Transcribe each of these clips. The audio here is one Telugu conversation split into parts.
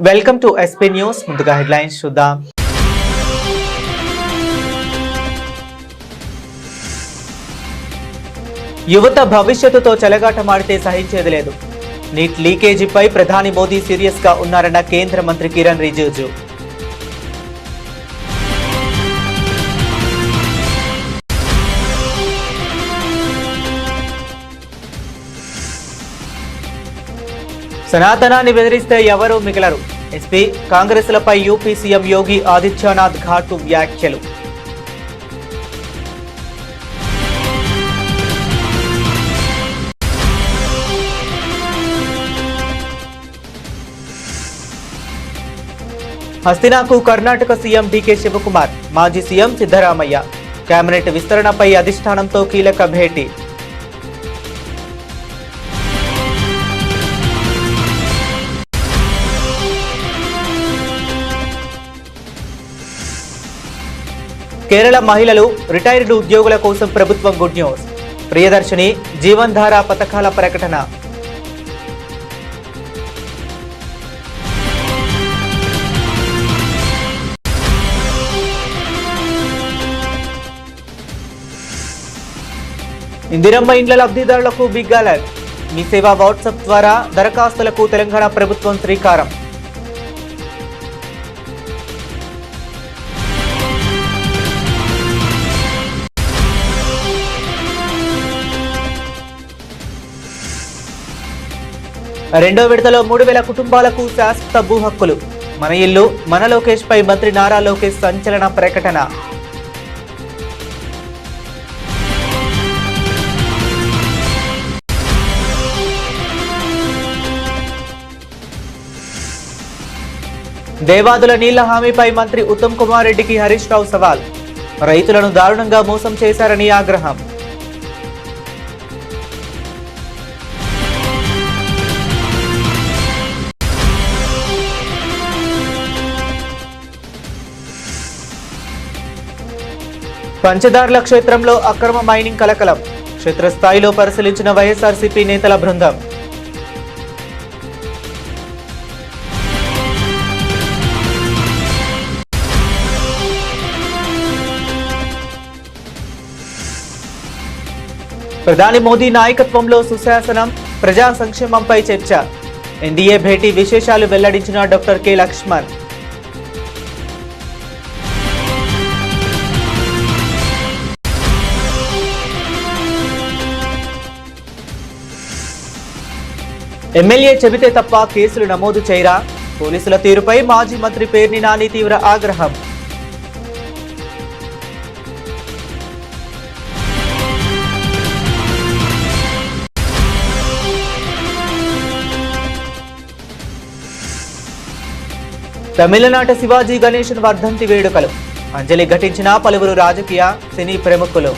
Welcome to SP news. ముందుగా హెడ్లైన్స్ చూద్దాం. యువత భవిష్యత్తుతో చెలగాటమాడితే సహించేది లేదు. నీట్ లీకేజీపై ప్రధాని మోదీ సీరియస్ గా ఉన్నారన్న కేంద్ర మంత్రి కిరణ్ రిజిజు. సనాతనాన్ని బెదిరిస్తే ఎవరూ మిగలరు. SP కాంగ్రెస్లపై UP CM Yogi Adityanath ఘాటు వ్యాఖ్యలు. హస్తినాకు కర్ణాటక సీఎం డీకే శివకుమార్, మాజీ సీఎం సిద్ధరామయ్య కేబినెట్ విస్తరణపై అధిష్టానంతో కీలక భేటీ. కేరళ మహిళలు, రిటైర్డ్ ఉద్యోగుల కోసం ప్రభుత్వం గుడ్ న్యూస్. ప్రియదర్శిని, జీవన్ ధార పథకాల ప్రకటన. ఇందిరమ్మ ఇండ్ల లబ్ధిదారులకు బిగ్ అలర్ట్. మీ సేవ వాట్సాప్ ద్వారా దరఖాస్తులకు తెలంగాణ ప్రభుత్వం శ్రీకారం. రెండో విడతలో 3,000 కుటుంబాలకు శాశ్వత భూ హక్కులు. మన ఇల్లు మన లోకేష్ పై మంత్రి నారా లోకేష్ సంచలన ప్రకటన. దేవాదుల నీళ్ల హామీపై మంత్రి ఉత్తమ్ కుమార్ రెడ్డికి హరీష్ రావు సవాల్. రైతులను దారుణంగా మోసం చేశారని ఆగ్రహం. పంచదార్ల క్షేత్రంలో అక్రమ మైనింగ్ కలకలం. క్షేత్రస్థాయిలో పరిశీలించిన వైఎస్ఆర్సీపీ నేతల బృందం. ప్రధాని మోదీ నాయకత్వంలో సుశాసనం, ప్రజా సంక్షేమంపై చర్చ. ఎన్డీఏ భేటీ విశేషాలు వెల్లడించిన డాక్టర్ కె లక్ష్మణ్. ఎమ్మెల్యే చెబితే తప్ప కేసులు నమోదు చేయరా? పోలీసుల తీరుపై మాజీ మంత్రి పేర్ని నాని తీవ్ర ఆగ్రహం. తమిళనాట శివాజీ గణేశన్ వర్ధంతి వేడుకలు. అంజలి ఘటించిన పలువురు రాజకీయ, సినీ ప్రముఖులు.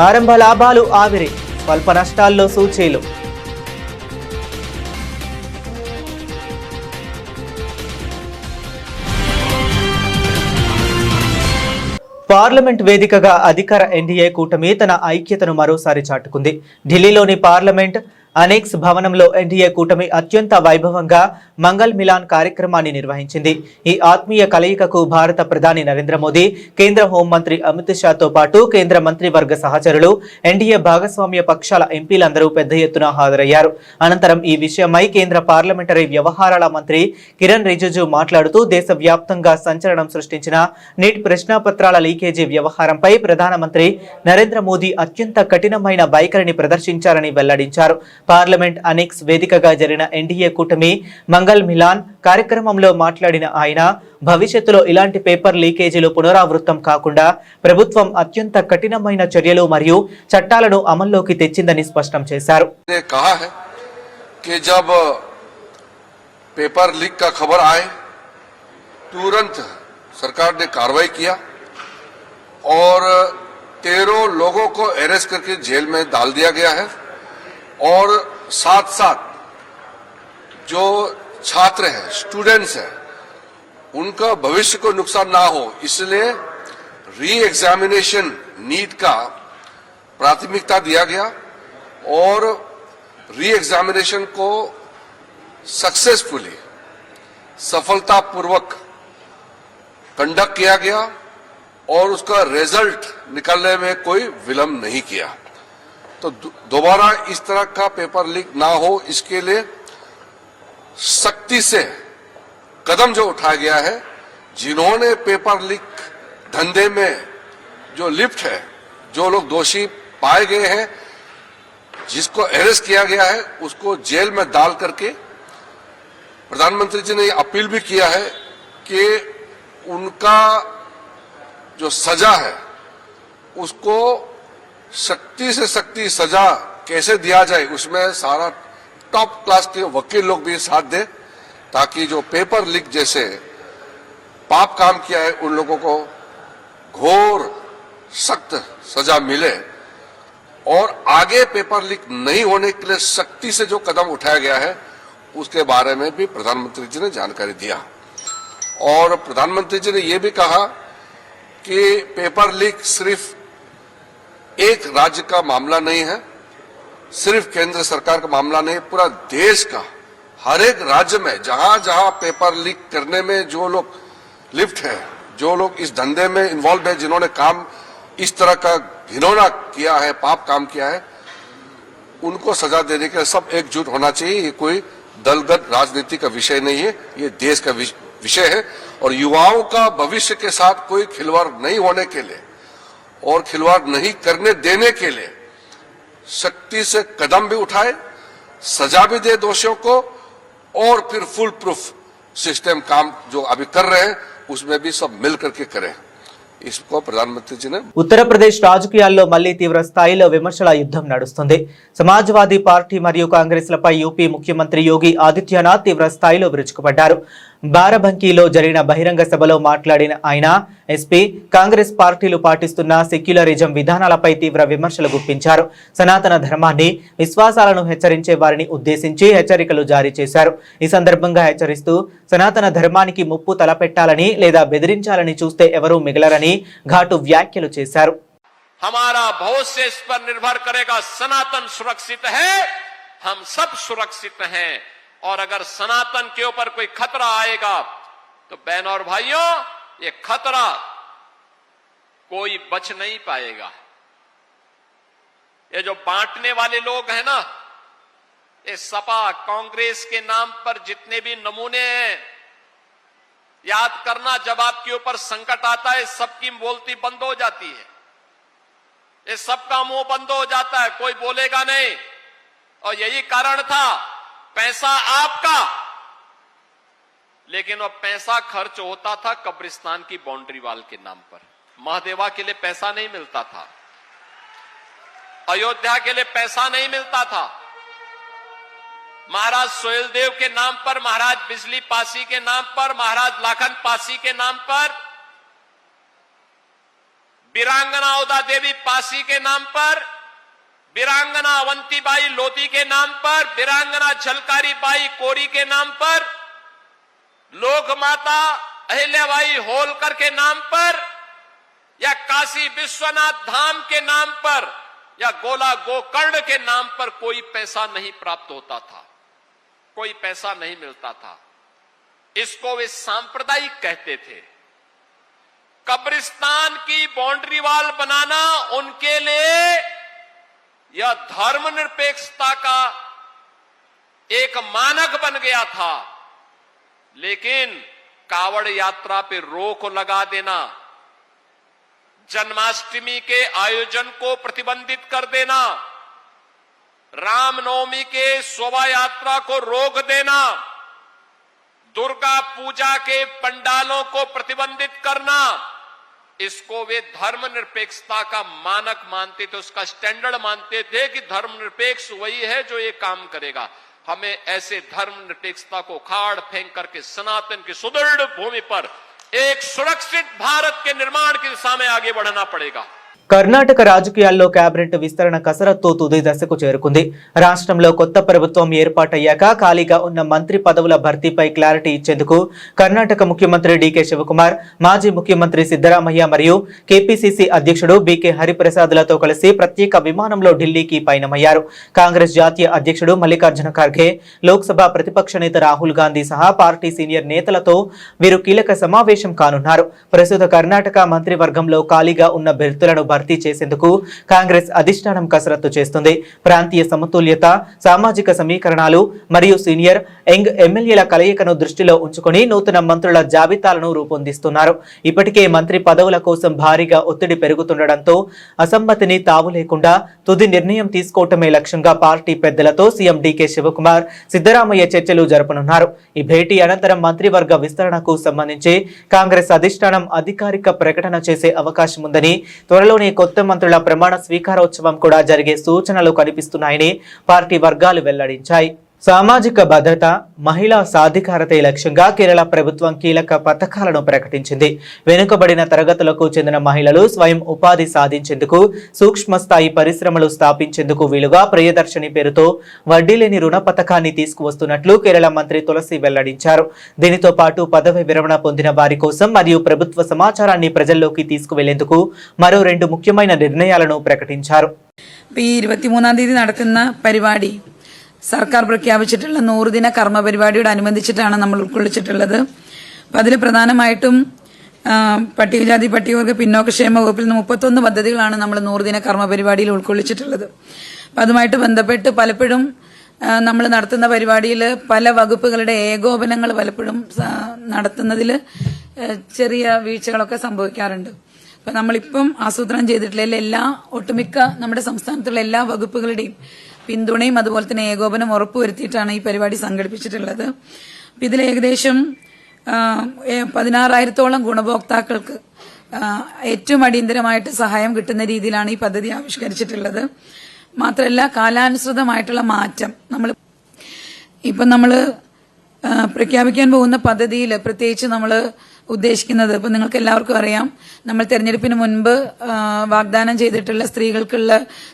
ఆరంభ లాభాలు ఆవిరి, స్వల్ప నష్టాల్లో సూచీలు. పార్లమెంట్ వేదికగా అధికార ఎన్డీఏ కూటమి తన ఐక్యతను మరోసారి చాటుకుంది. ఢిల్లీలోని పార్లమెంట్ అనెక్స్ భవనంలో ఎన్డీఏ కూటమి అత్యంత వైభవంగా మంగళ్ మిలాన్ కార్యక్రమాన్ని నిర్వహించింది. ఈ ఆత్మీయ కలయికకు భారత ప్రధాని నరేంద్ర మోదీ, కేంద్ర హోంమంత్రి అమిత్ షాతో పాటు కేంద్ర మంత్రివర్గ సహచరులు, ఎన్డీఏ భాగస్వామ్య పక్షాల ఎంపీలందరూ పెద్ద ఎత్తున హాజరయ్యారు. అనంతరం ఈ విషయమై కేంద్ర పార్లమెంటరీ వ్యవహారాల మంత్రి కిరణ్ రిజిజు మాట్లాడుతూ దేశవ్యాప్తంగా సంచలనం సృష్టించిన నీట్ ప్రశ్నాపత్రాల లీకేజీ వ్యవహారంపై ప్రధానమంత్రి నరేంద్ర మోదీ అత్యంత కఠినమైన వైఖరిని ప్రదర్శించారని వెల్లడించారు. పార్లమెంట్ అనెక్స్ వేదికగా జరిగిన ఎన్డీఏ కూటమి మంగళ్ మిలాన్ కార్యక్రమంలో మాట్లాడిన ఆయన భవిష్యత్తులో ఇలాంటి పేపర్ లీకేజీలు పునరావృతం కాకుండా ప్రభుత్వం అత్యంత కఠినమైన చర్యలు మరియు చట్టాలను అమల్లోకి తెచ్చిందని స్పష్టం చేశారు. पेपर लीक का खबर आए तुरंत सरकार ने कार्रवाई किया और 13 लोगों को अरेस्ट करके जेल में डाल दिया गया है और साथ साथ जो छात्र हैं, स्टूडेंट्स हैं, उनका भविष्य को नुकसान ना हो, इसलिए री एग्जामिनेशन नीट का प्राथमिकता दिया गया और री एग्जामिनेशन को सक्सेसफुली, सफलतापूर्वक कंडक्ट किया गया और उसका रिजल्ट निकलने में कोई विलंब नहीं किया। तो दोबारा इस तरह का पेपर लीक ना हो, इसके लिए सख्ती से कदम जो उठाया गया है, जिन्होंने पेपर लीक धंधे में जो लिप्त है, जो लोग दोषी पाए गए हैं, जिसको अरेस्ट किया गया है, उसको जेल में डाल करके प्रधानमंत्री जी ने ये अपील भी किया है कि उनका जो सजा है उसको सख्ती से सख्ती सजा कैसे दिया जाए, उसमें सारा टॉप क्लास के वकील लोग भी साथ दे, ताकि जो पेपर लीक जैसे पाप काम किया है उन लोगों को घोर सख्त सजा मिले और आगे पेपर लीक नहीं होने के लिए सख्ती से जो कदम उठाया गया है उसके बारे में भी प्रधानमंत्री जी ने जानकारी दिया। और प्रधानमंत्री जी ने यह भी कहा कि पेपर लीक सिर्फ एक राज्य का मामला नहीं है, सिर्फ केंद्र सरकार का मामला नहीं, पूरा देश का हर एक राज्य में जहां जहां पेपर लीक करने में जो लोग लिप्त है, जो लोग इस धंधे में इन्वॉल्व है, जिन्होंने काम इस तरह का घिनौना किया है, पाप काम किया है, उनको सजा देने के लिए सब एकजुट होना चाहिए। ये कोई दलगत राजनीति का विषय नहीं है, ये देश का विषय है और युवाओं का भविष्य के साथ कोई खिलवाड़ नहीं होने के लिए और खिलवाड़ नहीं करने देने के लिए सख्ती से कदम भी उठाए, सजा भी दे दोषियों को और फिर फुल प्रूफ सिस्टम काम जो अभी कर रहे हैं उसमें भी सब मिल करके करें। इसको प्रधानमंत्री जी ने ఉత్తరప్రదేశ్ రాజకీయాల్లో మళ్లీ తీవ్ర స్థాయిలో విమర్శల యుద్ధం నడుస్తుంది. సమాజ్వాదీ పార్టీ మరియు కాంగ్రెస్లపై యూపీ ముఖ్యమంత్రి యోగి ఆదిత్యనాథ్ తీవ్ర స్థాయిలో విరుచుకుపడ్డారు. బారాబంకీలో జరిగిన బహిరంగ సభలో మాట్లాడిన ఆయన ఎస్పీ, కాంగ్రెస్ పార్టీలు పాటిస్తున్న సెక్యులరిజం విధానాలపై తీవ్ర విమర్శలు గుప్పించారు. సనాతన ధర్మాన్ని, విశ్వాసాలను హెచ్చరించే వారిని ఉద్దేశించి హెచ్చరికలు జారీ చేశారు. ఈ సందర్భంగా హెచ్చరిస్తూ సనాతన ధర్మానికి ముప్పు తలపెట్టాలని లేదా బెదిరించాలని చూస్తే ఎవరూ మిగలరని घाटू व्याख्यలు చేశారు. हमारा भविष्य इस पर निर्भर करेगा। सनातन सुरक्षित है, हम सब सुरक्षित हैं और अगर सनातन के ऊपर कोई खतरा आएगा तो बहनों और भाइयों, ये खतरा कोई बच नहीं पाएगा। ये जो बांटने वाले लोग हैं ना, ये सपा कांग्रेस के नाम पर जितने भी नमूने हैं, याद करना जब आपके ऊपर संकट आता है सबकी बोलती बंद हो जाती है, ये सबका मुंह बंद हो जाता है, कोई बोलेगा नहीं। और यही कारण था, पैसा आपका, लेकिन वो पैसा खर्च होता था कब्रिस्तान की बाउंड्री वाल के नाम पर। महादेवा के लिए पैसा नहीं मिलता था, अयोध्या के लिए पैसा नहीं मिलता था, महाराज सोहेलदेव के नाम पर, महाराज बिजली पासी के नाम पर, महाराज लाखन पासी के नाम पर, वीरांगना औदा देवी पासी के नाम पर, वीरांगना अवंतीबाई लोधी के नाम पर, वीरांगना झलकारी बाई कोरी के नाम पर, लोक माता अहिल्याबाई होलकर के नाम पर, या काशी विश्वनाथ धाम के नाम पर, या गोला गोकर्ण के नाम पर कोई पैसा नहीं प्राप्त होता था, कोई पैसा नहीं मिलता था। इसको वे सांप्रदायिक कहते थे। कब्रिस्तान की बाउंड्री वाल बनाना उनके लिए यह धर्मनिरपेक्षता का एक मानक बन गया था। लेकिन कावड़ यात्रा पे रोक लगा देना, जन्माष्टमी के आयोजन को प्रतिबंधित कर देना, रामनवमी के शोभा यात्रा को रोक देना, दुर्गा पूजा के पंडालों को प्रतिबंधित करना, इसको वे धर्मनिरपेक्षता का मानक मानते थे, उसका स्टैंडर्ड मानते थे कि धर्मनिरपेक्ष वही है जो ये काम करेगा। हमें ऐसे धर्मनिरपेक्षता को उखाड़ फेंक करके सनातन की सुदृढ़ भूमि पर एक सुरक्षित भारत के निर्माण की दिशा में आगे बढ़ना पड़ेगा। కర్ణాటక రాజకీయాల్లో కేబినెట్ విస్తరణ కసరత్తు తుది దశకు చేరుకుంది. రాష్ట్రంలో కొత్త ప్రభుత్వం ఏర్పాటయ్యాక ఖాళీగా ఉన్న మంత్రి పదవుల భర్తీపై క్లారిటీ ఇచ్చేందుకు కర్ణాటక ముఖ్యమంత్రి డీకే శివకుమార్, మాజీ ముఖ్యమంత్రి సిద్ధరామయ్య మరియు కేపీసీసీ అధ్యక్షుడు బీకే హరిప్రసాద్లతో కలిసి ప్రత్యేక విమానంలో ఢిల్లీకి పయనమయ్యారు. కాంగ్రెస్ జాతీయ అధ్యక్షుడు మల్లికార్జున ఖర్గే, లోక్సభ ప్రతిపక్ష నేత రాహుల్ గాంధీ సహా పార్టీ సీనియర్ నేతలతో వీరు కీలక సమావేశం కానున్నారు. ప్రస్తుత కర్ణాటక మంత్రివర్గంలో ఖాళీగా ఉన్న బెర్తులను భర్తీ చేసేందుకు కాంగ్రెస్ అధిష్టానం కసరత్తు చేస్తుంది. ప్రాంతీయ సమతుల్యత, సామాజిక సమీకరణాలు మరియు సీనియర్ యంగ్ ఎమ్మెల్యేల కలయికను దృష్టిలో ఉంచుకొని నూతన మంత్రుల జాబితాలను రూపొందిస్తున్నారు. ఇప్పటికే మంత్రి పదవుల కోసం భారీగా ఒత్తిడి పెరుగుతుండటంతో అసమ్మతిని తావు లేకుండా తుది నిర్ణయం తీసుకోవటమే లక్ష్యంగా పార్టీ పెద్దలతో సీఎం డీకే శివకుమార్, సిద్ధరామయ్య చర్చలు జరపనున్నారు. ఈ భేటీ అనంతరం మంత్రివర్గ విస్తరణకు సంబంధించి కాంగ్రెస్ అధిష్టానం అధికారిక ప్రకటన చేసే అవకాశం ఉందని, త్వరలోనే కొత్త మంత్రుల ప్రమాణ స్వీకారోత్సవం కూడా జరిగే సూచనలు కనిపిస్తున్నాయని పార్టీ వర్గాలు వెల్లడించాయి. సామాజిక భద్రత, మహిళా సాధికారత లక్ష్యంగా కేరళ ప్రభుత్వం కీలక పథకాలను ప్రకటించింది. వెనుకబడిన తరగతులకు చెందిన మహిళలు స్వయం ఉపాధి సాధించేందుకు, సూక్ష్మ స్థాయి పరిశ్రమలు స్థాపించేందుకు వీలుగా ప్రియదర్శిని పేరుతో వడ్డీ లేని రుణ పథకాన్ని తీసుకువస్తున్నట్లు కేరళ మంత్రి తులసి వెల్లడించారు. దీనితో పాటు పదవి విరమణ పొందిన వారి కోసం మరియు ప్రభుత్వ సమాచారాన్ని ప్రజల్లోకి తీసుకువెళ్లేందుకు మరో 2 മുഖ്യమైన നിർണയാలను പ്രകടിപ്പിച്ചാరు. ഈ 23-ാം തീയതി നടക്കുന്ന പരിപാടി സർക്കാർ പ്രഖ്യാപിച്ചിട്ടുള്ള 100 ദിന കർമ്മ പരിപാടിയോട് അനുബന്ധിച്ചിട്ടാണ് നമ്മൾ ഉൾക്കൊള്ളിച്ചിട്ടുള്ളത്. അപ്പം അതിൽ പ്രധാനമായിട്ടും പട്ടികജാതി പട്ടികവർഗ പിന്നോക്കക്ഷേമ വകുപ്പിൽ നിന്ന് 31 പദ്ധതികളാണ് നമ്മൾ 100 ദിന കർമ്മ പരിപാടിയിൽ ഉൾക്കൊള്ളിച്ചിട്ടുള്ളത്. അപ്പം അതുമായിട്ട് ബന്ധപ്പെട്ട് പലപ്പോഴും നമ്മൾ നടത്തുന്ന പരിപാടിയിൽ പല വകുപ്പുകളുടെ ഏകോപനങ്ങൾ പലപ്പോഴും നടത്തുന്നതിൽ ചെറിയ വീഴ്ചകളൊക്കെ സംഭവിക്കാറുണ്ട്. അപ്പം നമ്മളിപ്പം ആസൂത്രണം ചെയ്തിട്ടുള്ള ഒട്ടുമിക്ക നമ്മുടെ സംസ്ഥാനത്തുള്ള എല്ലാ വകുപ്പുകളുടെയും പിന്തുണയും അതുപോലെ തന്നെ ഏകോപനം ഉറപ്പുവരുത്തിയിട്ടാണ് ഈ പരിപാടി സംഘടിപ്പിച്ചിട്ടുള്ളത്. അപ്പം ഇതിൽ ഏകദേശം 16,000-ഓളം ഗുണഭോക്താക്കൾക്ക് ഏറ്റവും അടിയന്തരമായിട്ട് സഹായം കിട്ടുന്ന രീതിയിലാണ് ഈ പദ്ധതി ആവിഷ്കരിച്ചിട്ടുള്ളത്. മാത്രമല്ല കാലാനുസൃതമായിട്ടുള്ള മാറ്റം നമ്മൾ പ്രഖ്യാപിക്കാൻ പോകുന്ന പദ്ധതിയിൽ പ്രത്യേകിച്ച് നമ്മൾ ഉദ്ദേശിക്കുന്നത്, ഇപ്പം നിങ്ങൾക്ക് എല്ലാവർക്കും അറിയാം, നമ്മൾ തെരഞ്ഞെടുപ്പിന് മുൻപ് വാഗ്ദാനം ചെയ്തിട്ടുള്ള സ്ത്രീകൾക്കുള്ള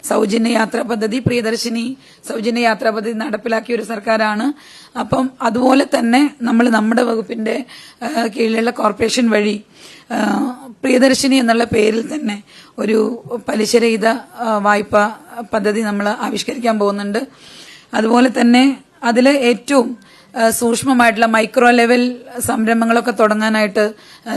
സൗജന്യ യാത്രാ പദ്ധതി, പ്രിയദർശിനി സൗജന്യ യാത്രാ പദ്ധതി നടപ്പിലാക്കിയ ഒരു സർക്കാരാണ്. അപ്പം അതുപോലെ തന്നെ നമ്മൾ നമ്മുടെ വകുപ്പിന്റെ കീഴിലുള്ള കോർപ്പറേഷൻ വഴി പ്രിയദർശിനി എന്നുള്ള പേരിൽ തന്നെ ഒരു പലിശരഹിത വായ്പ പദ്ധതി നമ്മൾ ആവിഷ്കരിക്കാൻ പോകുന്നുണ്ട്. അതുപോലെ തന്നെ അതിൽ ഏറ്റവും സൂക്ഷ്മമായിട്ടുള്ള മൈക്രോ ലെവൽ സംരംഭങ്ങളൊക്കെ തുടങ്ങാനായിട്ട്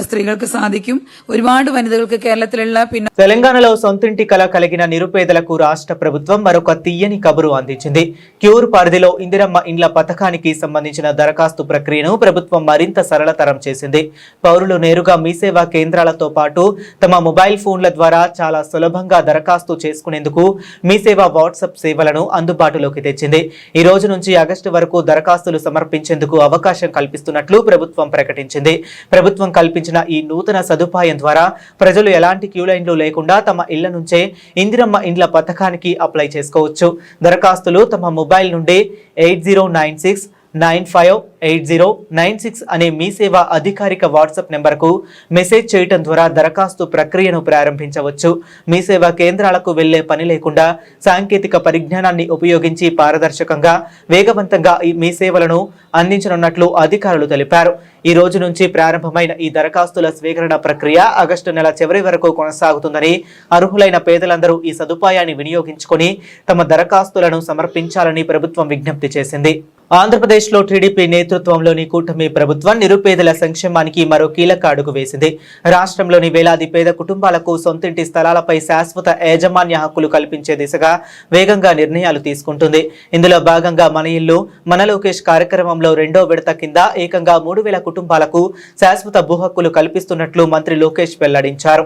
స్త్రీలకు సాధిക്കും. ഒരുപാട് వనితలకు కేరళത്തിലുള്ള తెలంగాణలో సొంతింటి కల కలిగిన నిరుపేదలకు రాష్ట్ర ప్రభుత్వం మరొక తీయని కబురు అందించింది. క్యూర్ పరిధిలో ఇందిరమ్మ ఇండ్ల పథకానికి సంబంధించిన దరఖాస్తు ప్రక్రియను ప్రభుత్వం మరింత సరళతరం చేసింది. పౌరులు నేరుగా మీ సేవా కేంద్రాలతో పాటు తమ మొబైల్ ఫోన్ల ద్వారా చాలా సులభంగా దరఖాస్తు చేసుకునేందుకు మీ సేవా వాట్సాప్ సేవలను అందుబాటులోకి తెచ్చింది. ఈ రోజు నుంచి ఆగస్టు వరకు దరఖాస్తులు సమర్పించేందుకు అవకాశం కల్పిస్తున్నట్లు ప్రభుత్వం ప్రకటించింది. ప్రభుత్వం కల్పించిన ఈ నూతన సదుపాయం ద్వారా ప్రజలు ఎలాంటి క్యూ లైన్లు లేకుండా తమ ఇళ్ల నుంచే ఇందిరమ్మ ఇండ్ల పథకానికి అప్లై చేసుకోవచ్చు. దరఖాస్తులు తమ మొబైల్ నుండి 8096958096 అనే మీ సేవా అధికారిక వాట్సాప్ నెంబర్కు మెసేజ్ చేయడం ద్వారా దరఖాస్తు ప్రక్రియను ప్రారంభించవచ్చు. మీ సేవా కేంద్రాలకు వెళ్లే పని లేకుండా సాంకేతిక పరిజ్ఞానాన్ని ఉపయోగించి పారదర్శకంగా, వేగవంతంగా మీ సేవలను అందించనున్నట్లు అధికారులు తెలిపారు. ఈ రోజు నుంచి ప్రారంభమైన ఈ దరఖాస్తుల స్వీకరణ ప్రక్రియ ఆగస్టు నెల చివరి వరకు కొనసాగుతుందని, అర్హులైన పేదలందరూ ఈ సదుపాయాన్ని వినియోగించుకొని తమ దరఖాస్తులను సమర్పించాలని ప్రభుత్వం విజ్ఞప్తి చేసింది. ఆంధ్రప్రదేశ్లో టీడీపీ నేతృత్వంలోని కూటమి ప్రభుత్వం నిరుపేదల సంక్షేమానికి మరో కీలక అడుగు వేసింది. రాష్ట్రంలోని వేలాది పేద కుటుంబాలకు సొంతింటి స్థలాలపై శాశ్వత యాజమాన్య హక్కులు కల్పించే దిశగా వేగంగా నిర్ణయాలు తీసుకుంటుంది. ఇందులో భాగంగా మన ఇల్లు మన లోకేష్ కార్యక్రమంలో 2వ విడత కింద ఏకంగా 3,000 కుటుంబాలకు శాశ్వత భూ హక్కులు కల్పిస్తున్నట్లు మంత్రి లోకేష్ వెల్లడించారు.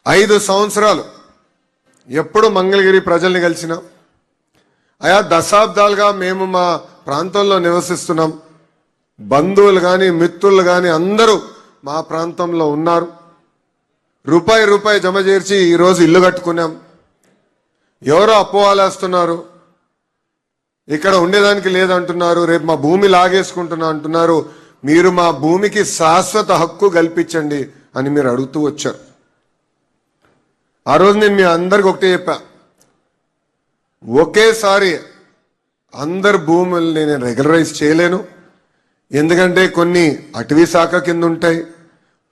5 సంవత్సరాలు ఎప్పుడు మంగళగిరి ప్రజల్ని కలిసినా, ఆయా దశాబ్దాలుగా మేము మా ప్రాంతంలో నివసిస్తున్నాం. బంధువులు కానీ మిత్రులు కానీ అందరూ మా ప్రాంతంలో ఉన్నారు. రూపాయి జమ చేర్చి ఈరోజు ఇల్లు కట్టుకున్నాం. ఎవరో అపోవాలేస్తున్నారు, ఇక్కడ ఉండేదానికి లేదంటున్నారు, రేపు మా భూమి లాగేసుకుంటున్నా అంటున్నారు. మీరు మా భూమికి శాశ్వత హక్కు కల్పించండి అని మీరు అడుగుతూ వచ్చారు. ఆ రోజు నేను మీ అందరికి ఒకటే చెప్పా, ఒకేసారి అందరు భూముల్ని నేను రెగ్యులరైజ్ చేయలేను. ఎందుకంటే కొన్ని అటవీ శాఖ కింద ఉంటాయి,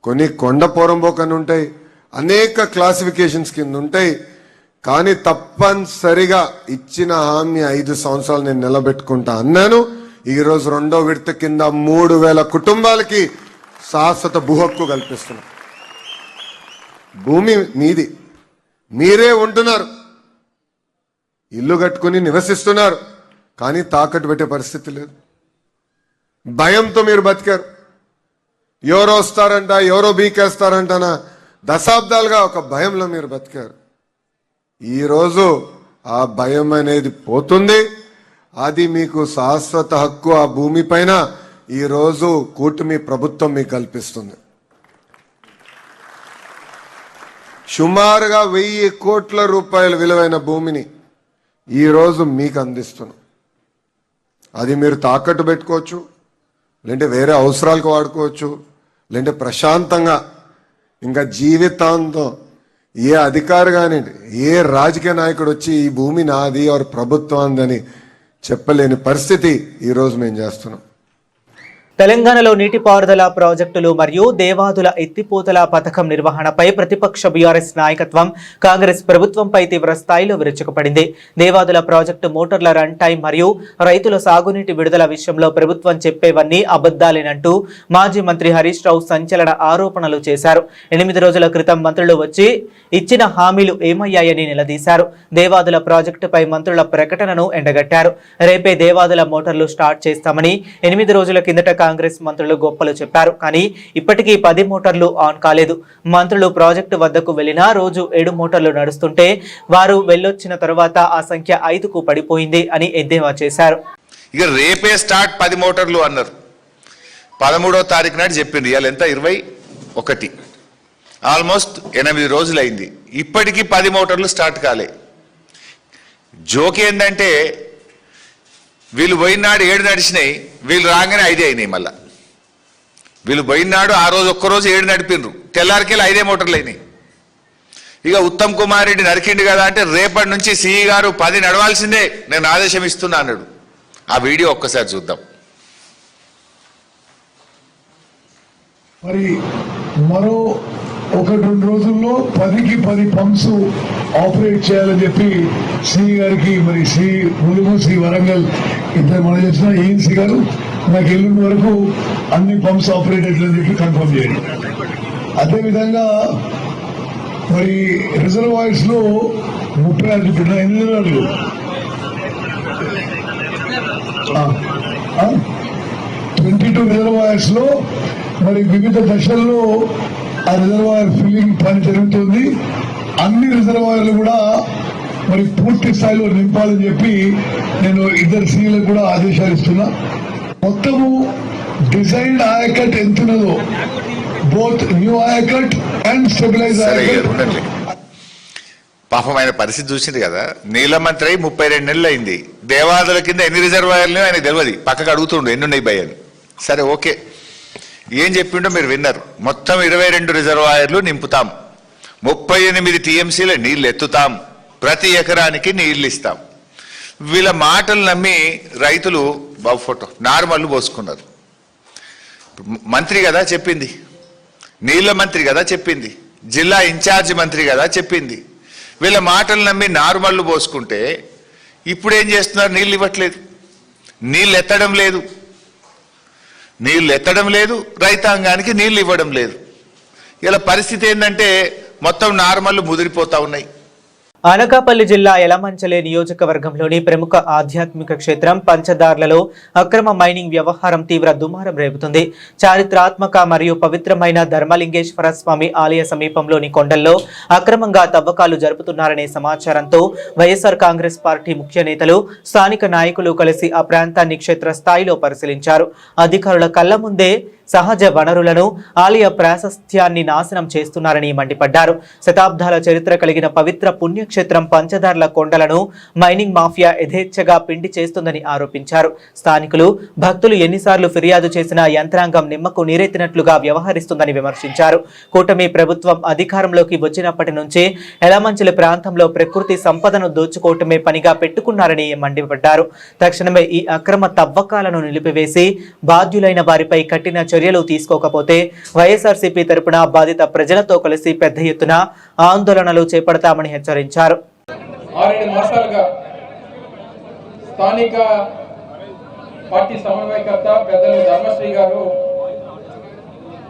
కొన్ని కొండ పోరంబోక్ అని ఉంటాయి, అనేక క్లాసిఫికేషన్స్ కింద ఉంటాయి. కానీ తప్పనిసరిగా ఇచ్చిన హామీ 5 సంవత్సరాలు నేను నిలబెట్టుకుంటా అన్నాను. ఈరోజు 2వ విడత కింద 3,000 కుటుంబాలకి శాశ్వత భూ హక్కు కల్పిస్తున్నాం. భూమి మీది, మీరే ఉంటున్నారు, ఇల్లు కట్టుకుని నివసిస్తున్నారు, కానీ తాకట్టు పెట్టే పరిస్థితి లేదు. భయంతో మీరు బతికారు. ఎవరో వస్తారంట, ఎవరో బీకేస్తారంటనా దశాబ్దాలుగా ఒక భయంలో మీరు బతికారు. ఈరోజు ఆ భయం అనేది పోతుంది. అది మీకు శాశ్వత హక్కు ఆ భూమి పైన ఈరోజు కూటమి ప్రభుత్వం మీకు కల్పిస్తుంది. సుమారుగా 1000 కోట్ల రూపాయల విలువైన భూమిని ఈరోజు మీకు అందిస్తున్నాం. అది మీరు తాకట్టు పెట్టుకోవచ్చు, లేదంటే వేరే అవసరాలకు వాడుకోవచ్చు, లేదంటే ప్రశాంతంగా ఇంకా జీవితాంతం ఏ అధికారి కానివ్వండి, ఏ రాజకీయ నాయకుడు వచ్చి ఈ భూమి నాది ఎవరి ప్రభుత్వం అని చెప్పలేని పరిస్థితి ఈరోజు మేము చేస్తున్నాం. తెలంగాణలో నీటిపారుదల ప్రాజెక్టులు మరియు దేవాదుల ఎత్తిపోతల పథకం నిర్వహణపై ప్రతిపక్ష బీఆర్ఎస్ నాయకత్వం కాంగ్రెస్ ప్రభుత్వంపై తీవ్ర స్థాయిలో విరుచుకుపడింది. దేవాదుల ప్రాజెక్టు మోటార్ల రన్ టైం మరియు రైతుల సాగునీటి విడుదల విషయంలో ప్రభుత్వం చెప్పేవన్నీ అబద్దాలేనంటూ మాజీ మంత్రి హరీష్ రావు సంచలన ఆరోపణలు చేశారు. 8 రోజుల క్రితం మంత్రులు వచ్చి ఇచ్చిన హామీలు ఏమయ్యాయని నిలదీశారు. దేవాదుల ప్రాజెక్టుపై మంత్రుల ప్రకటనను ఎండగట్టారు. రేపే దేవాదుల మోటార్లు స్టార్ట్ చేస్తామని 8 రోజుల కిందట కాంగ్రెస్ మంత్రులు గొప్పలు చెప్పారు. కానీ ఇప్పటికీ 10 మోటార్లు ఆన్ కాలేదు. మంత్రులు ప్రాజెక్టు వద్దకు వెళ్లినా రోజు 7 మోటార్లు నడుస్తుంటే వారు వెళ్ళొచ్చిన తర్వాత ఆ సంఖ్య 5కు పడిపోయింది అని ఎద్దేవా చేశారు. ఇక రేపే స్టార్ట్ 10 మోటార్లు అన్నారు. 13వ తారీఖు నాడు చెప్పింది. ఇవాళ ఎంత 21, ఆల్మోస్ట్ 8 రోజులైంది. ఇప్పటికీ 10 మోటార్లు స్టార్ట్ కాలే. జోక్ ఏంటంటే వీళ్ళు పోయినాడు 7 నడిచినాయి, వీళ్ళు రాగానే 5 అయినాయి. మళ్ళా వీళ్ళు పోయినాడు ఆ రోజు ఒక్కరోజు 7 నడిపిండ్రు, తెల్లారికెళ్ళి 5 మోటార్లు అయినాయి. ఇక ఉత్తమ్ కుమార్ రెడ్డి నరికిండు కదా అంటే రేపటి నుంచి సిఈ గారు 10 నడవాల్సిందే, నేను ఆదేశం ఇస్తున్నా అన్నాడు. ఆ వీడియో ఒక్కసారి చూద్దాం. మరి మరో 1-2 రోజుల్లో 10కి 10 పంప్స్ ఆపరేట్ చేయాలని చెప్పి సిఈ గారికి, మరి సి ములుగు, సి వరంగల్ ఇద్దరు మనం చేసిన ఏఎన్సీ గారు నాకు ఎల్లుండి వరకు అన్ని పంప్స్ ఆపరేట్ అయ్యాలని చెప్పి కన్ఫర్మ్ చేయండి. అదేవిధంగా మరి రిజర్వాయర్స్ లో 36 చెప్పిన 8 నెలలు 22 రిజర్వాయర్స్ లో మరి వివిధ దశల్లో ఆ రిజర్వాయర్ ఫిల్లింగ్ పని జరుగుతుంది. అన్ని రిజర్వాయర్లు కూడా మరి పూర్తి స్థాయిలో నింపాలని చెప్పి నేను 2 సీలకు కూడా ఆదేశాలు ఇస్తున్నా. మొత్తము డిజైన్డ్ ఆయకట్ ఎంత ఉన్నదో, బోత్ న్యూ ఆయకట్ అండ్ స్టెబిలైజ్ ఆయకట్. పాపం ఆయన పరిస్థితి చూసింది కదా. నీళ్ళ మంత్రి 32 నెలలు అయింది. దేవాదుల కింద ఎన్ని రిజర్వాయర్లు ఆయన తెలియదు, పక్కకు అడుగుతుండు ఎన్ని ఉన్నాయి భయ అని. సరే ఓకే, ఏం చెప్పిండో మీరు విన్నారు. మొత్తం 22 రిజర్వాయర్లు నింపుతాం, 38 టీఎంసీల నీళ్లు ఎత్తుతాం, ప్రతి ఎకరానికి నీళ్లు ఇస్తాం. వీళ్ళ మాటలు నమ్మి రైతులు బాబు ఫోటో నార్మల్ పోసుకున్నారు. మంత్రి కదా చెప్పింది, నీళ్ల మంత్రి కదా చెప్పింది, జిల్లా ఇన్ఛార్జ్ మంత్రి కదా చెప్పింది. వీళ్ళ మాటలు నమ్మి నార్మల్లు పోసుకుంటే ఇప్పుడు ఏం చేస్తున్నారు? నీళ్ళు ఇవ్వట్లేదు, నీళ్ళు ఎత్తడం లేదు, రైతాంగానికి నీళ్లు ఇవ్వడం లేదు. ఇలా పరిస్థితి ఏంటంటే మొత్తం నార్మల్ ముదిరిపోతా ఉన్నాయి. అనకాపల్లి జిల్లా యలమంచలే నియోజకవర్గంలోని ప్రముఖ ఆధ్యాత్మిక క్షేత్రం పంచదార్లలో అక్రమ మైనింగ్ వ్యవహారం తీవ్ర దుమారం రేపుతుంది. చారిత్రాత్మక మరియు పవిత్రమైన ధర్మలింగేశ్వర స్వామి ఆలయ సమీపంలోని కొండల్లో అక్రమంగా తవ్వకాలు జరుపుతున్నారనే సమాచారంతో వైఎస్ఆర్ కాంగ్రెస్ పార్టీ ముఖ్య నేతలు, స్థానిక నాయకులు కలిసి ఆ ప్రాంతాన్ని క్షేత్రస్థాయిలో పరిశీలించారు. అధికారుల కళ్ల ముందే సహజ వనరులను, ఆలయ ప్రాశస్త్యాన్ని నాశనం చేస్తున్నారని మండిపడ్డారు. శతాబ్దాల చరిత్ర కలిగిన పవిత్ర పుణ్యక్షేత్రం పంచదార్ల కొండలను మైనింగ్ మాఫియా యథేచ్ఛగా పిండి చేస్తుందని ఆరోపించారు. స్థానికులు, భక్తులు ఎన్నిసార్లు ఫిర్యాదు చేసినా యంత్రాంగం నిమ్మకు నీరెత్తినట్లుగా వ్యవహరిస్తుందని విమర్శించారు. కూటమి ప్రభుత్వం అధికారంలోకి వచ్చినప్పటి నుంచి ఎలమంచిలి ప్రాంతంలో ప్రకృతి సంపదను దోచుకోవటమే పనిగా పెట్టుకున్నారని మండిపడ్డారు. తక్షణమే ఈ అక్రమ తవ్వకాలను నిలిపివేసి బాధ్యులైన వారిపై కఠిన చర్యలు తీసుకోకపోతే వైఎస్ఆర్సీపీ తరపున బాధిత ప్రజలతో కలిసి పెద్ద ఎత్తున ఆందోళనలు చేపడతామని హెచ్చరించారు. 6 మాసాలుగా స్థానిక పార్టీ సమన్వయకర్త పెద్దలు ధర్మశ్రీ గారు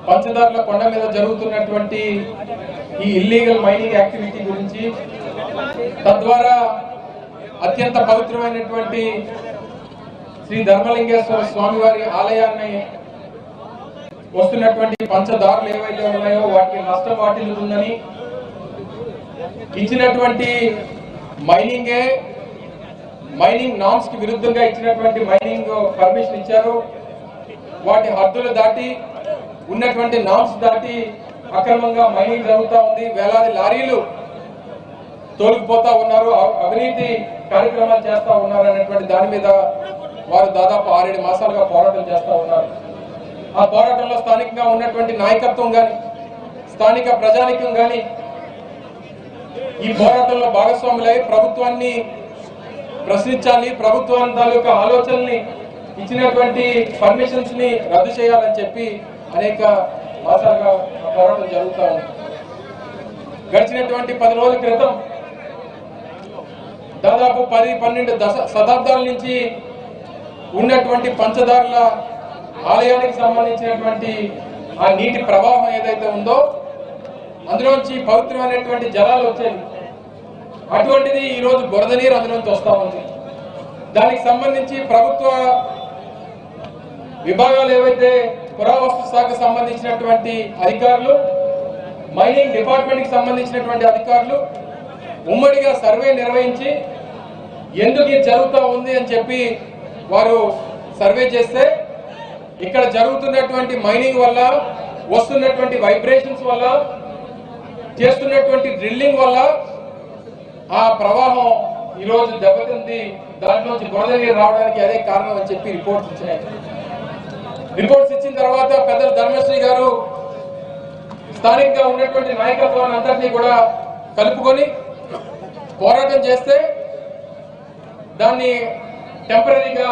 పంచదార్ల కొండ మీద జరుగుతున్నటువంటి ఈ ఇల్లీగల్ మైనింగ్ యాక్టివిటీ గురించి, తద్వారా అత్యంత పవిత్రమైనటువంటి శ్రీ ధర్మలింగేశ్వర స్వామి వారి ఆలయాన్ని వస్తున్నటువంటి పంచదారులు ఏవైతే ఉన్నాయో వాటికి నష్టం వాటిల్లుతుందని, ఇచ్చినటువంటి మైనింగ్ నామ్స్ కి విరుద్ధంగా ఇచ్చినటువంటి మైనింగ్ పర్మిషన్ ఇచ్చారు. వాటి హద్దులు దాటి ఉన్నటువంటి నామ్స్ దాటి అక్రమంగా మైనింగ్ జరుగుతూ ఉంది. వేలాది లారీలు తోలుకుపోతా ఉన్నారు, అవినీతి కార్యక్రమాలు చేస్తా ఉన్నారు అనేటువంటి దాని మీద వారు దాదాపు 6-7 మాసాలుగా పోరాటం చేస్తా ఉన్నారు. ఆ పోరాటంలో స్థానికంగా ఉన్నటువంటి నాయకత్వం కానీ, స్థానిక ప్రజానికం కానీ ఈ పోరాటంలో భాగస్వాములై ప్రభుత్వాన్ని ప్రశ్నించాలి, ప్రభుత్వం తాలూకా ఆలోచనల్ని, ఇచ్చినటువంటి పర్మిషన్స్ ని రద్దు చేయాలని చెప్పి అనేక మాసాలుగా పోరాటం జరుగుతూ ఉంది. గడిచినటువంటి 10 రోజుల క్రితం దాదాపు 10-12 శతాబ్దాల నుంచి ఉన్నటువంటి పంచదారుల ఆలయానికి సంబంధించినటువంటి ఆ నీటి ప్రవాహం ఏదైతే ఉందో అందులోంచి పవిత్రమైనటువంటి జలాలు వచ్చేవి. అటువంటిది ఈరోజు బురద నీరు అందులోంచి వస్తూ ఉంది. దానికి సంబంధించి ప్రభుత్వ విభాగాలు ఏవైతే పురావస్తు శాఖకు సంబంధించినటువంటి అధికారులు, మైనింగ్ డిపార్ట్మెంట్కి సంబంధించినటువంటి అధికారులు ఉమ్మడిగా సర్వే నిర్వహించి ఎందుకు ఇది జరుగుతూ ఉంది అని చెప్పి వారు సర్వే చేస్తే ఇక్కడ జరుగుతున్నటువంటి మైనింగ్ వల్ల వస్తున్నటువంటి వైబ్రేషన్స్ వల్ల, చేస్తున్నటువంటి డ్రిల్లింగ్ వల్ల ఆ ప్రవాహం ఈరోజు దెబ్బతింది. దాంట్లోంచి బురద నీరు రావడానికి అదే కారణం అని చెప్పి రిపోర్ట్స్ ఇచ్చినాయి. రిపోర్ట్స్ ఇచ్చిన తర్వాత పెద్దలు ధర్మశ్రీ గారు స్థానికంగా ఉన్నటువంటి నాయకత్వాన్ని అందరినీ కూడా కలుపుకొని పోరాటం చేస్తే దాన్ని టెంపరీగా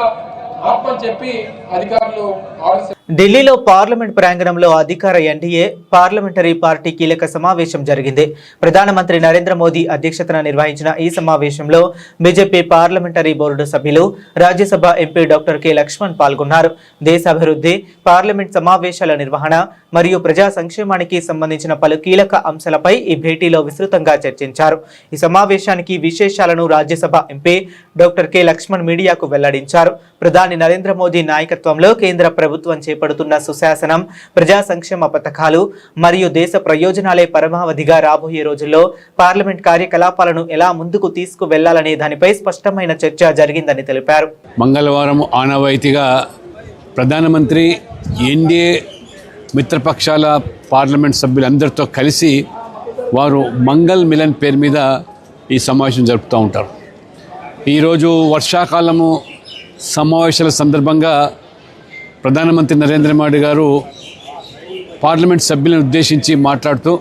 ఆపని చెప్పి అధికారులు ఆర్డర్స్. ఢిల్లీలో పార్లమెంట్ ప్రాంగణంలో అధికార ఎన్డీఏ పార్లమెంటరీ పార్టీ కీలక సమావేశం జరిగింది. ప్రధానమంత్రి నరేంద్ర మోదీ అధ్యక్షతన నిర్వహించిన ఈ సమావేశంలో బీజేపీ పార్లమెంటరీ బోర్డు సభ్యులు, Rajya Sabha MP doctor K Lakshman పాల్గొన్నారు. దేశ అభివృద్ధి, పార్లమెంట్ సమావేశాల నిర్వహణ మరియు ప్రజా సంక్షేమానికి సంబంధించిన పలు కీలక అంశాలపై ఈ భేటీలో విస్తృతంగా చర్చించారు. ఈ సమావేశానికి విశేషాలను Rajya Sabha MP doctor K Laxman మీడియాకు వెల్లడించారు. ప్రధాని నరేంద్ర మోదీ నాయకత్వంలో కేంద్ర ప్రభుత్వం చేపడుతున్న సుశాసనం, ప్రజా సంక్షేమ పథకాలు మరియు దేశ ప్రయోజనాలే పరమావధిగా రాబోయే రోజుల్లో పార్లమెంట్ కార్యకలాపాలను ఎలా ముందుకు తీసుకువెళ్లాలనే దానిపై స్పష్టమైన చర్చ జరిగిందని తెలిపారు. మంగళవారం ఆనవాయితీగా ప్రధానమంత్రి ఎన్డీఏ మిత్రపక్షాల పార్లమెంట్ సభ్యులందరితో కలిసి వారు మంగళ్ మిలన్ పేరు మీద ఈ సమావేశం జరుపుతూ ఉంటారు. ఈరోజు వర్షాకాలము సమావేశాల సందర్భంగా ప్రధానమంత్రి నరేంద్ర మోడీ గారు పార్లమెంట్ సభ్యులను ఉద్దేశించి మాట్లాడుతూ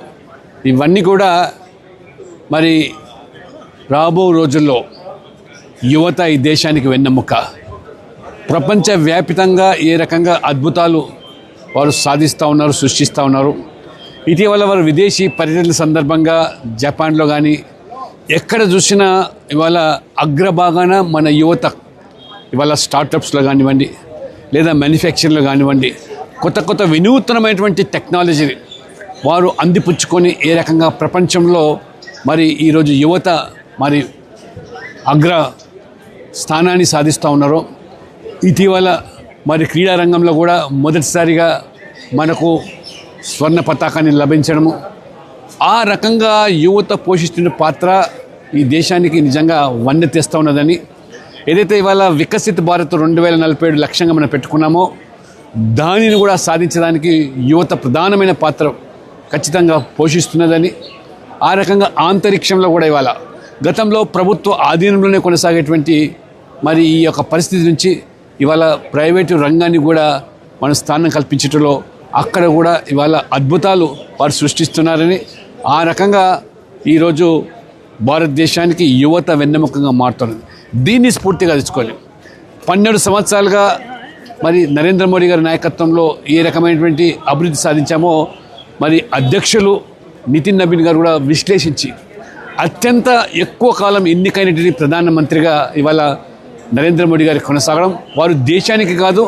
ఇవన్నీ కూడా మరి రాబో రోజుల్లో యువత ఈ దేశానికి వెన్నెముక, ప్రపంచవ్యాప్తంగా ఏ రకంగా అద్భుతాలు వారు సాధిస్తూ ఉన్నారు, సృష్టిస్తూ ఉన్నారు. ఇటీవల వారు విదేశీ పర్యటనల సందర్భంగా జపాన్లో కానీ ఎక్కడ చూసినా ఇవాళ అగ్రభాగాన మన యువత ఇవాళ స్టార్టప్స్లో కానివ్వండి లేదా మ్యానుఫ్యాక్చరింగ్లో కానివ్వండి కొత్త కొత్త వినూత్నమైనటువంటి టెక్నాలజీ వారు అందిపుచ్చుకొని ఏ రకంగా ప్రపంచంలో మరి ఈరోజు యువత మరి అగ్ర స్థానాన్ని సాధిస్తూ ఉన్నారో, ఇటీవల మరి క్రీడారంగంలో కూడా మొదటిసారిగా మనకు స్వర్ణ పతాకాన్ని లభించడము, ఆ రకంగా యువత పోషిస్తున్న పాత్ర ఈ దేశానికి నిజంగా వన్నె తెస్తూ ఉన్నదని, ఏదైతే ఇవాళ వికసిత్ భారత్ 2047 లక్ష్యంగా మనం పెట్టుకున్నామో దానిని కూడా సాధించడానికి యువత ప్రధానమైన పాత్ర ఖచ్చితంగా పోషిస్తున్నదని, ఆ రకంగా అంతరిక్షంలో కూడా ఇవాళ గతంలో ప్రభుత్వ ఆధీనంలోనే కొనసాగేటువంటి మరి ఈ యొక్క పరిస్థితి నుంచి ఇవాళ ప్రైవేటు రంగాన్ని కూడా మన స్థానం కల్పించటంలో అక్కడ కూడా ఇవాళ అద్భుతాలు వారు సృష్టిస్తున్నారని, ఆ రకంగా ఈరోజు భారతదేశానికి యువత వెన్నెముకగా మారుతున్నది. దీన్ని స్ఫూర్తిగా తెచ్చుకోవాలి. 12 సంవత్సరాలుగా మరి నరేంద్ర మోడీ గారి నాయకత్వంలో ఏ రకమైనటువంటి అభివృద్ధి సాధించామో మరి అధ్యక్షులు నితిన్ నబీన్ గారు కూడా విశ్లేషించి అత్యంత ఎక్కువ కాలం ఎన్నికైనటువంటి ప్రధానమంత్రిగా ఇవాళ నరేంద్ర మోడీ గారి కొనసాగడం, వారు దేశానికి కాదు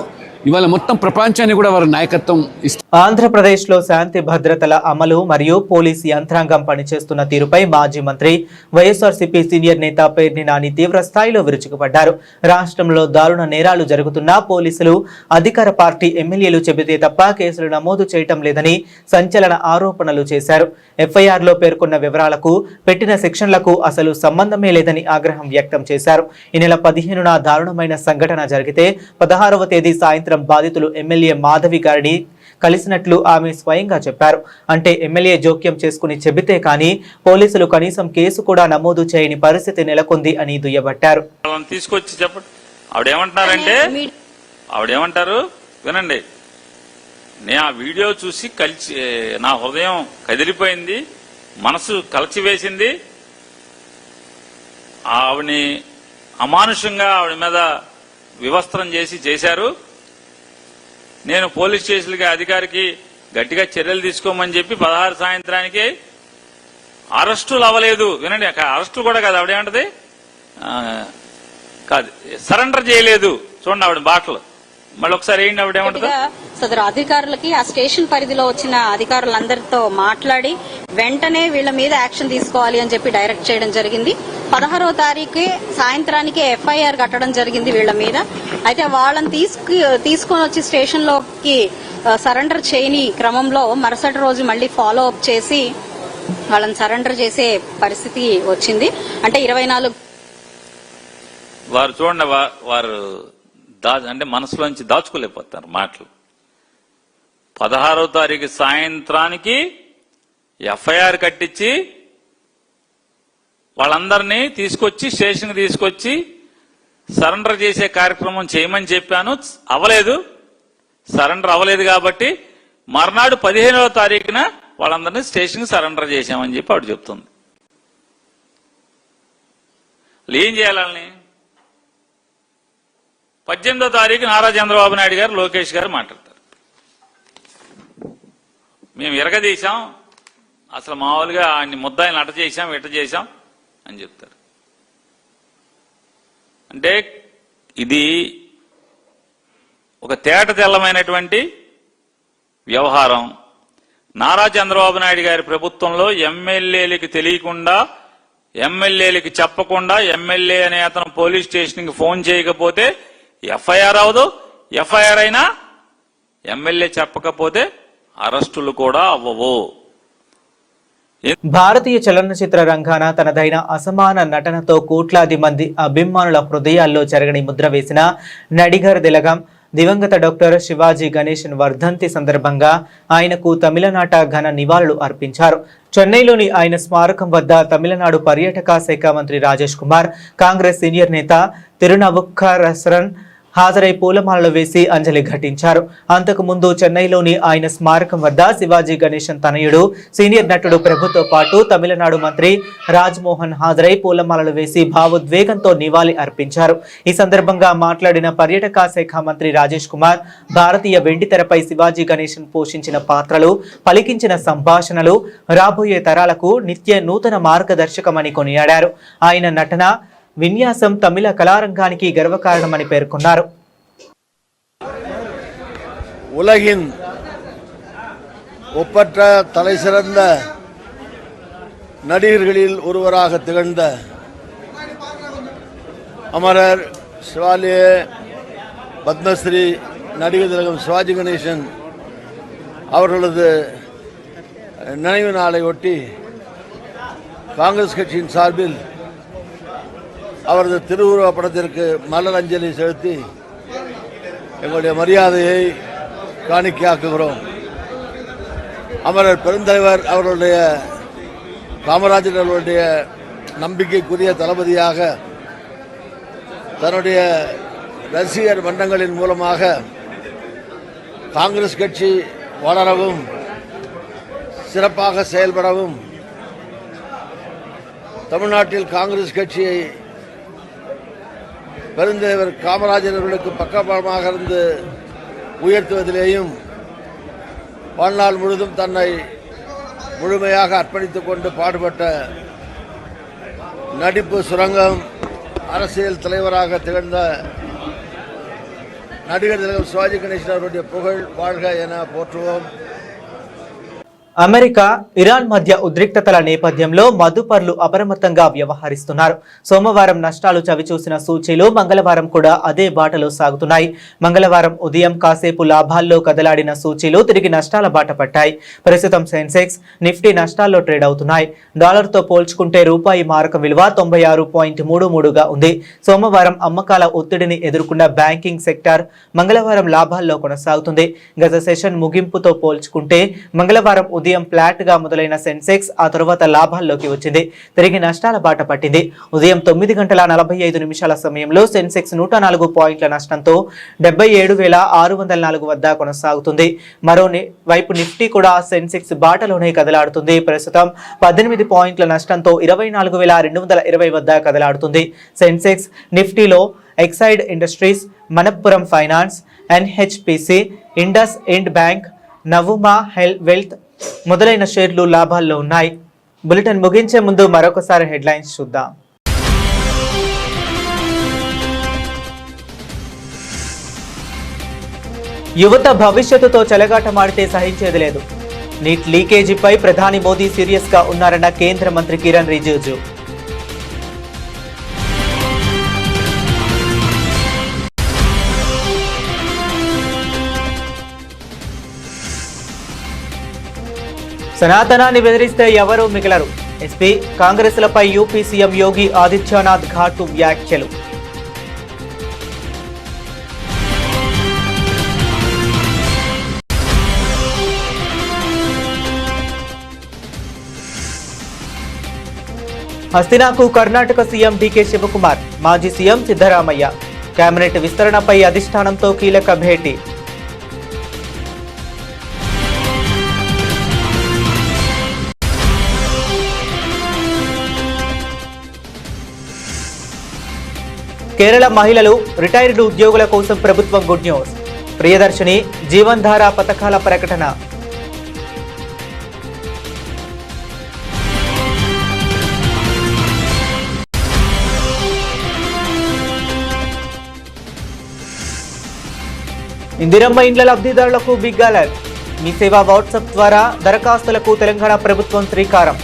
ఇవాళ మొత్తం ప్రపంచానికి కూడా వారి నాయకత్వం ఇస్తారు. ఆంధ్రప్రదేశ్లో శాంతి భద్రతల అమలు మరియు పోలీసు యంత్రాంగం పనిచేస్తున్న తీరుపై మాజీ మంత్రి వైఎస్ఆర్సీపీ సీనియర్ నేత పేర్ని నాని తీవ్ర స్థాయిలో విరుచుకుపడ్డారు. రాష్ట్రంలో దారుణ నేరాలు జరుగుతున్నా పోలీసులు అధికార పార్టీ ఎమ్మెల్యేలు చెబితే తప్ప కేసులు నమోదు చేయటం లేదని సంచలన ఆరోపణలు చేశారు. ఎఫ్ఐఆర్లో పేర్కొన్న వివరాలకు పెట్టిన సెక్షన్లకు అసలు సంబంధమే లేదని ఆగ్రహం వ్యక్తం చేశారు. ఈ నెల 15న దారుణమైన సంఘటన జరిగితే 16వ తేదీ సాయంత్రం బాధితులు ఎమ్మెల్యే మాధవి గారిని కలిసినట్లు ఆమె స్వయంగా చెప్పారు. అంటే ఎమ్మెల్యే జోక్యం చేసుకుని చెబితే కానీ పోలీసులు కనీసం కేసు కూడా నమోదు చేయని పరిస్థితి నెలకొంది అని దుయ్యబట్టారు. తీసుకొచ్చి చెప్పండి. ఆవిడేమంటారు వినండి. నేను ఆ వీడియో చూసి నా హృదయం కదిలిపోయింది, మనసు కలిచివేసింది. ఆవిడని అమానుషంగా ఆవిడ మీద వివస్త్రం చేశారు. నేను పోలీస్ స్టేషన్కి అధికారికి గట్టిగా చర్యలు తీసుకోమని చెప్పి 16 సాయంత్రానికి అరెస్టులు అవ్వలేదు. వినండి, అరెస్టులు కూడా కాదు, ఆవిడేమంటది కాదు సరెండర్ చేయలేదు. చూడండి ఆవిడ బాటలు. మళ్ళీ ఒకసారి ఏంటి ఆవిడేమంటది, సదరు అధికారులకి ఆ స్టేషన్ పరిధిలో వచ్చిన అధికారులందరితో మాట్లాడి వెంటనే వీళ్ళ మీద యాక్షన్ తీసుకోవాలి అని చెప్పి డైరెక్ట్ చేయడం జరిగింది. 16వ తారీఖు సాయంత్రానికి ఎఫ్ఐఆర్ కట్టడం జరిగింది వీళ్ళ మీద. అయితే వాళ్ళని తీసుకొని వచ్చి స్టేషన్ లోకి సరెండర్ చేయని క్రమంలో మరుసటి రోజు మళ్ళీ ఫాలో అప్ చేసి వాళ్ళని సరెండర్ చేసే పరిస్థితి వచ్చింది. అంటే 24 వారు చూడండి, వారు అంటే మనసులోంచి దాచుకోలేకపోతారు మాటలు. 16వ తారీఖు సాయంత్రానికి ఎఫ్ఐఆర్ కట్టించి వాళ్ళందరినీ తీసుకొచ్చి స్టేషన్కి తీసుకొచ్చి సరెండర్ చేసే కార్యక్రమం చేయమని చెప్పాను, అవ్వలేదు. సరెండర్ అవ్వలేదు కాబట్టి మర్నాడు 15వ తారీఖున వాళ్ళందరినీ స్టేషన్కి సరెండర్ చేశామని చెప్పి ఆవిడ చెప్తుంది. ఏం చేయాలని 18వ తారీఖు నారా చంద్రబాబు నాయుడు గారు, లోకేష్ గారు మాట్లాడతారు. మేము ఎరగదీశాం, అసలు మామూలుగా ఆయన్ని ముద్దాయిని అట చేశాం, ఇట చేశాం అని చెప్తారు. అంటే ఇది ఒక తేట తెల్లమైనటువంటి వ్యవహారం. నారా చంద్రబాబు నాయుడు గారి ప్రభుత్వంలో ఎమ్మెల్యేలకి తెలియకుండా, ఎమ్మెల్యేలకి చెప్పకుండా, ఎమ్మెల్యే అనే అతను పోలీస్ స్టేషన్కి ఫోన్ చేయకపోతే ఎఫ్ఐఆర్ అవదు. ఎఫ్ఐఆర్ అయినా ఎమ్మెల్యే చెప్పకపోతే అరెస్టులు కూడా అవ్వవు. భారతీయ చలనచిత్ర రంగాన తనదైన అసమాన నటనతో కోట్లాది మంది అభిమానుల హృదయాల్లో చెరగని ముద్ర వేసిన నడిగర్ తిలకం దివంగత డాక్టర్ శివాజీ గణేశన్ వర్ధంతి సందర్భంగా ఆయనకు తమిళనాట ఘన నివాళులు అర్పించారు. చెన్నైలోని ఆయన స్మారకం వద్ద తమిళనాడు పర్యాటక శాఖ మంత్రి రాజేష్ కుమార్, కాంగ్రెస్ సీనియర్ నేత తిరునవుక్కరసరన్ హాజరై పూలమాలలు వేసి అంజలి ఘటించారు. అంతకు ముందు చెన్నైలోని ఆయన స్మారకం వద్ద శివాజీ గణేశన్ తనయుడు సీనియర్ నటుడు ప్రభుతో పాటు తమిళనాడు మంత్రి రాజ్మోహన్ హాజరై పూలమాలలు వేసి భావోద్వేగంతో నివాళి అర్పించారు. ఈ సందర్భంగా మాట్లాడిన పర్యాటక శాఖ మంత్రి రాజేష్ కుమార్, భారతీయ వెండితెరపై శివాజీ గణేశన్ పోషించిన పాత్రలు, పలికించిన సంభాషణలు రాబోయే తరాలకు నిత్య నూతన మార్గదర్శకమని కొనియాడారు. ఆయన నటన விநியாசம் தமிழ கலாரங்கானிக்கு கர்வகாரணமணி பேர்கொண்டார். உலகின் ஒப்பற்ற தலைசிறந்த நடிகர்களில் ஒருவராக திகழ்ந்த அமரர் சிவாலய பத்மஸ்ரீ நடிகர் திலகம் சிவாஜி கணேசன் அவர்களது நினைவு நாளை ஒட்டி காங்கிரஸ் கட்சியின் சார்பில் அவரது திருவுருவ படத்திற்கு மலர் அஞ்சலி செலுத்தி எங்களுடைய மரியாதையை காணிக்கையாக்குகிறோம். அமரர் பெருந்தலைவர் அவர்களுடைய காமராஜர் அவர்களுடைய நம்பிக்கைக்குரிய தளபதியாக தன்னுடைய ரசிகர் மன்றங்களின் மூலமாக காங்கிரஸ் கட்சி வளரவும் சிறப்பாக செயல்படவும் தமிழ்நாட்டில் காங்கிரஸ் கட்சியை பெருந்தலைவர் காமராஜர் அவர்களுக்கு பக்கபலமாக இருந்து உயர்த்துவதிலேயும் வாழ்நாள் முழுதும் தன்னை முழுமையாக அர்ப்பணித்துக் கொண்டு பாடுபட்ட நடிப்பு சுரங்கம் அரசியல் தலைவராக திகழ்ந்த நடிகர் திலகம் சிவாஜி கணேசன் அவருடைய புகழ் வாழ்க என போற்றுவோம். అమెరికా ఇరాన్ మధ్య ఉద్రిక్తతల నేపథ్యంలో మదుపర్లు అప్రమత్తంగా వ్యవహరిస్తున్నారు. సోమవారం నష్టాలు చవిచూసిన సూచీలు మంగళవారం కూడా అదే బాటలో సాగుతున్నాయి. మంగళవారం ఉదయం కాసేపు లాభాల్లో కదలాడిన సూచీలు తిరిగి నష్టాల బాట పట్టాయి. ప్రస్తుతం సెన్సెక్స్, నిఫ్టీ నష్టాల్లో ట్రేడ్ అవుతున్నాయి. డాలర్తో పోల్చుకుంటే రూపాయి మారకం విలువ 96.33గా ఉంది. సోమవారం అమ్మకాల ఒత్తిడిని ఎదుర్కొన్న బ్యాంకింగ్ సెక్టార్ మంగళవారం లాభాల్లో కొనసాగుతుంది. గత సెషన్ ముగింపుతో పోల్చుకుంటే మంగళవారం ఉదయం ఫ్లాట్ గా మొదలైన సెన్సెక్స్ ఆ తర్వాత లాభాల్లోకి వచ్చింది. తిరిగి నష్టాల బాట పట్టింది. ఉదయం 9:45 సమయంలో సెన్సెక్స్ 104 పాయింట్ల నష్టంతో 77,604 వద్ద కొనసాగుతుంది. మరోవైపు నిఫ్టీ కూడా సెన్సెక్స్ బాటలోనే కదలాడుతుంది. ప్రస్తుతం 18 పాయింట్ల నష్టంతో 24,220 వద్ద కదలాడుతుంది. సెన్సెక్స్, నిఫ్టీలో Exide Industries, Manappuram Finance, NHPC, IndusInd Bank, Nuvama Wealth మొదలైన షేర్లు లాభాల్లో ఉన్నాయి. బులెటిన్ ముగించే ముందు మరొకసారి హెడ్లైన్స్ చూద్దాం. యువత భవిష్యత్తుతో చెలగాటమాడితే సహించేది లేదు. నీట్ లీకేజీపై ప్రధాని మోదీ సీరియస్ గా ఉన్నారన్న కేంద్ర మంత్రి కిరణ్ రిజిజు. సనాతనాన్ని బెదిరిస్తే ఎవరూ మిగలరు. SP, కాంగ్రెస్లపై UP CM Yogi Adityanath ఘాటు వ్యాఖ్యలు. హస్తినాకు కర్ణాటక సీఎం డీకే శివకుమార్, మాజీ సీఎం సిద్ధరామయ్య. కేబినెట్ విస్తరణపై అధిష్టానంతో కీలక భేటీ. కేరళ మహిళలు, రిటైర్డ్ ఉద్యోగుల కోసం ప్రభుత్వం గుడ్ న్యూస్. ప్రియదర్శిని, జీవన్ ధార పథకాల ప్రకటన. ఇందిరమ్మ ఇండ్ల లబ్ధిదారులకు బిగ్ అలర్ట్. మీ సేవ వాట్సాప్ ద్వారా దరఖాస్తులకు తెలంగాణ ప్రభుత్వం శ్రీకారం.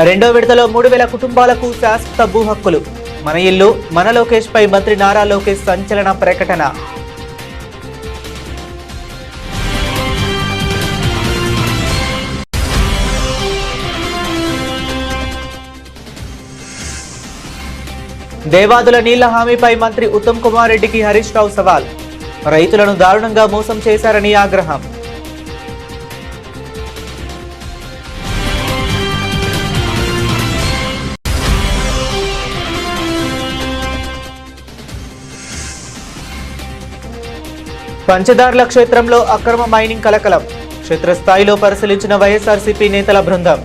రెండో విడతలో 3,000 కుటుంబాలకు శాశ్వత భూ హక్కులు. మన ఇల్లు మన లోకేష్ పై మంత్రి నారా లోకేష్ సంచలన ప్రకటన. దేవాదుల నీళ్ల హామీపై మంత్రి ఉత్తమ్ కుమార్ రెడ్డికి హరీష్ రావు సవాల్. రైతులను దారుణంగా మోసం చేశారని ఆగ్రహం. పంచదార్ల క్షేత్రంలో అక్రమ మైనింగ్ కలకలం. క్షేత్రస్థాయిలో పరిశీలించిన వైఎస్ఆర్సీపీ నేతల బృందం.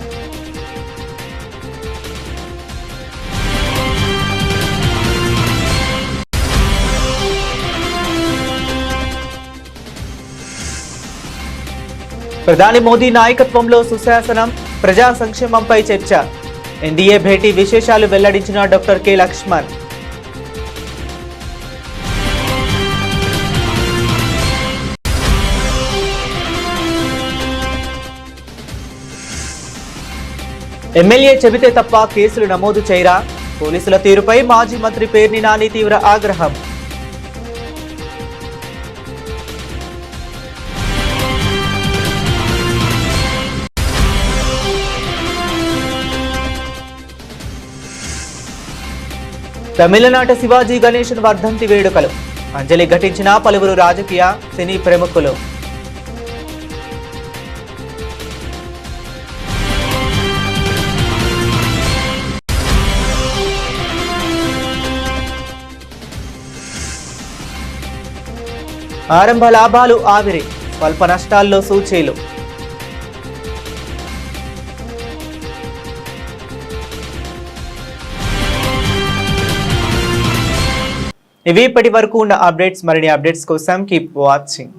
ప్రధాని మోదీ నాయకత్వంలో సుశాసనం, ప్రజా సంక్షేమంపై చర్చ. ఎన్డీఏ భేటీ విశేషాలు వెల్లడించిన డాక్టర్ కె లక్ష్మణ్. ఎమ్మెల్యే చెబితే తప్ప కేసులు నమోదు చేయరా? పోలీసుల తీరుపై మాజీ మంత్రి పేర్ని నాని తీవ్ర ఆగ్రహం. తమిళనాట శివాజీ గణేశన్ వర్ధంతి వేడుకలు అంజలి ఘటించిన పలువురు రాజకీయ సినీ ప్రముఖులు. ఆరంభ లాభాలు ఆవిరి, స్వల్ప నష్టాల్లో సూచీలు. ఇవి ఇప్పటి వరకు ఉన్న అప్డేట్స్. మరిన్ని అప్డేట్స్ కోసం కీప్ వాచింగ్.